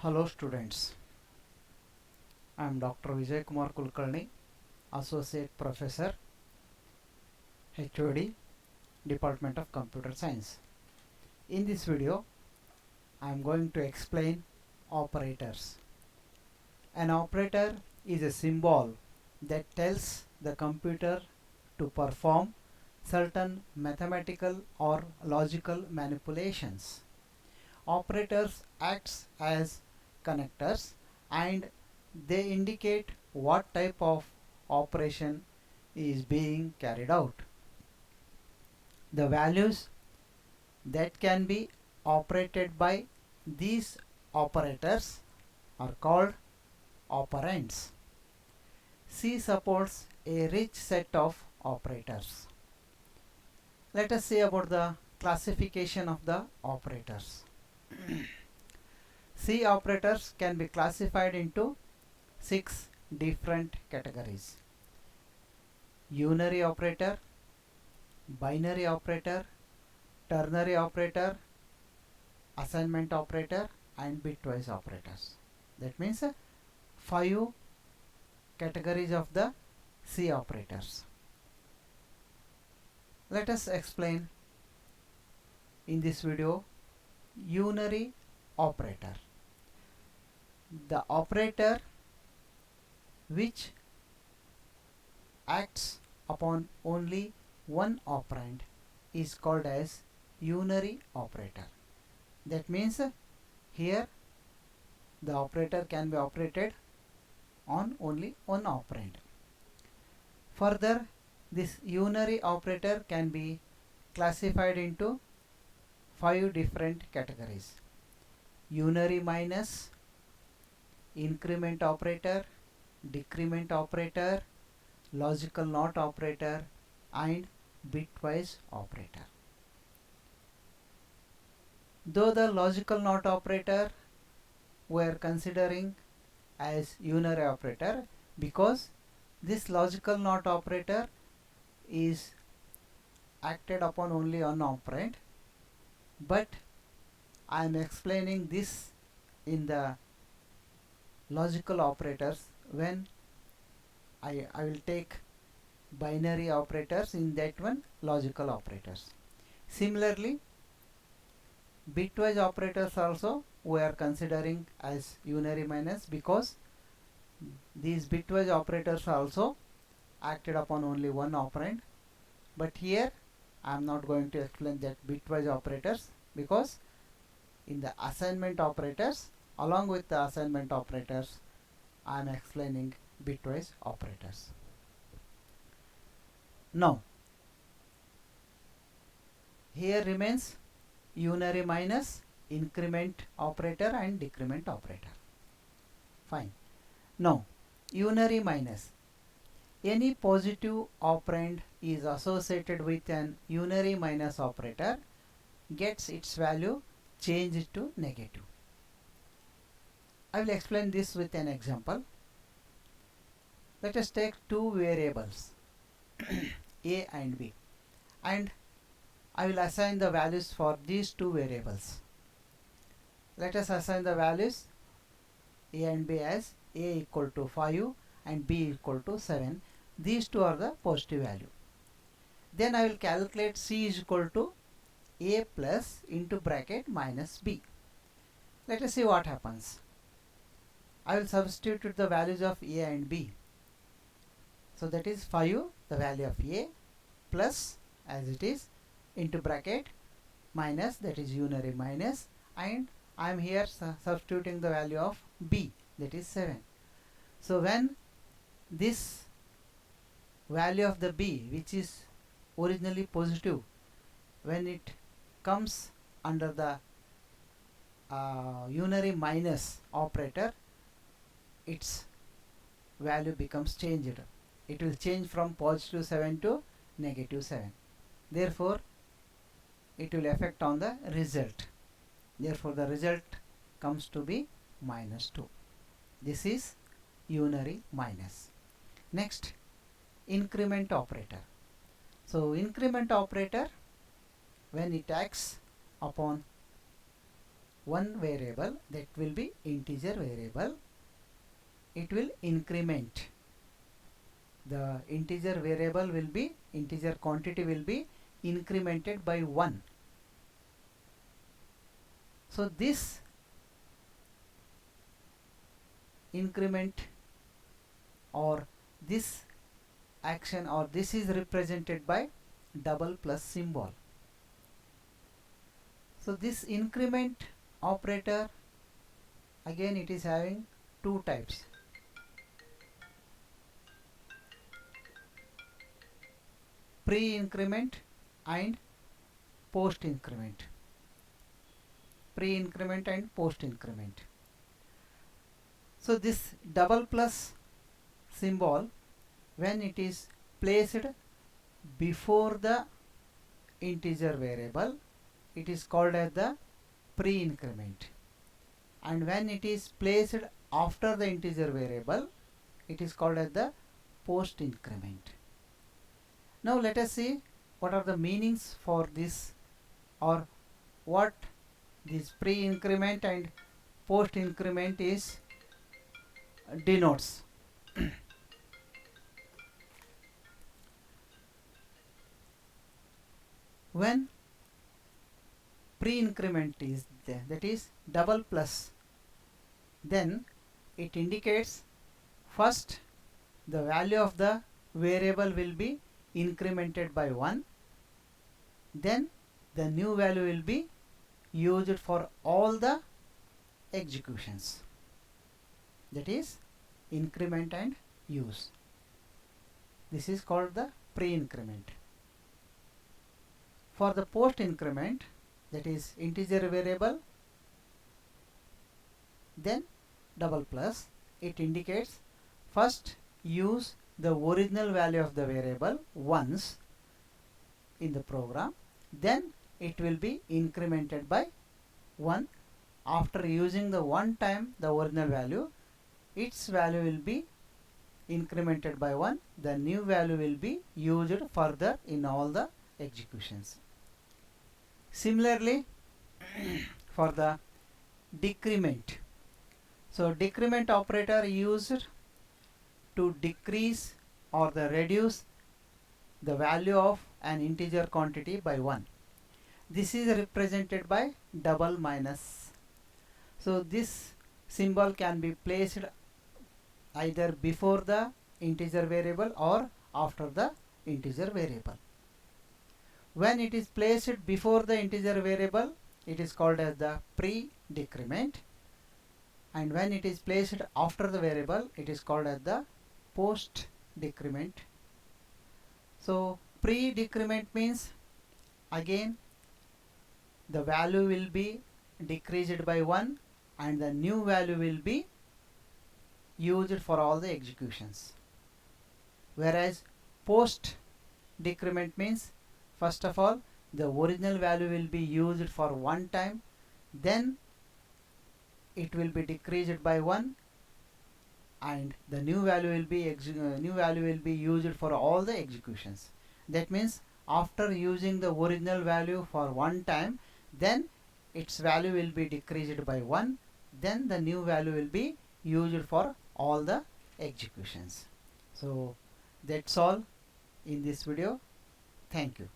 Hello students, I am Dr. Vijay Kumar Kulkarni, Associate Professor, HOD, Department of Computer Science. In this video, I am going to explain operators. An operator is a symbol that tells the computer to perform certain mathematical or logical manipulations. Operators acts as connectors and they indicate what type of operation is being carried out. The values that can be operated by these operators are called operands. C supports a rich set of operators. Let us see about the classification of the operators. C operators can be classified into 6 different categories: unary operator, binary operator, ternary operator, assignment operator and bitwise operators. That means 5 categories of the C operators. Let us explain in this video unary operator. The operator which acts upon only one operand is called as unary operator. That means here the operator can be operated on only one operand. Further, this unary operator can be classified into 5 different categories: unary minus, increment operator, decrement operator, logical NOT operator and bitwise operator. Though the logical NOT operator we are considering as unary operator because this logical NOT operator is acted upon only on operand, but I am explaining this in the logical operators when I will take binary operators, in that one logical operators. Similarly, bitwise operators also we are considering as unary minus because these bitwise operators are also acted upon only one operand, but here I am not going to explain that bitwise operators because in the assignment operators, along with the assignment operators, I am explaining bitwise operators. Now, here remains unary minus, increment operator and decrement operator. Fine. Now, unary minus. Any positive operand is associated with an unary minus operator gets its value changed to negative. I will explain this with an example. Let us take two variables A and B, and I will assign the values for these two variables. Let us assign the values A and B as A equal to 5 and B equal to 7. These two are the positive value. Then I will calculate C is equal to A plus into bracket minus B. Let us see what happens. I will substitute the values of A and B. So that is 5, the value of A, plus as it is, into bracket minus, that is unary minus, and I am here substituting the value of B, that is 7. So when this value of the B, which is originally positive, when it comes under the unary minus operator, its value becomes changed. It will change from positive 7 to negative 7. Therefore, it will affect on the result. Therefore, the result comes to be minus 2. This is unary minus. Next, increment operator. So, increment operator, when it acts upon one variable that will be integer variable. It will increment. The integer variable will be, integer quantity will be incremented by 1. So this increment or this action or this is represented by double plus symbol. So this increment operator, again it is having two types. Pre-increment and post-increment. Pre-increment and post-increment. So this double plus symbol, when it is placed before the integer variable, it is called as the pre-increment, and when it is placed after the integer variable, it is called as the post-increment. Now let us see what are the meanings for this, or what this pre-increment and post-increment is denotes. When pre-increment is there, that is double plus, then it indicates first the value of the variable will be incremented by 1, then the new value will be used for all the executions. That is increment and use. This is called the pre-increment. For the post-increment, that is integer variable, then double plus, it indicates first use the original value of the variable once in the program, then it will be incremented by 1. After using the one time the original value, its value will be incremented by 1. The new value will be used further in all the executions. Similarly, for the decrement, so decrement operator used to decrease or the reduce the value of an integer quantity by 1. This is represented by double minus. So this symbol can be placed either before the integer variable or after the integer variable. When it is placed before the integer variable, it is called as the pre-decrement, and when it is placed after the variable, it is called as the post-decrement. So pre-decrement means, again the value will be decreased by 1 and the new value will be used for all the executions. Whereas post decrement means, first of all the original value will be used for one time, then it will be decreased by 1 and the new value will be used for all the executions. That means after using the original value for one time, then its value will be decreased by 1, then the new value will be used for all the executions. So that's all in this video. Thank you.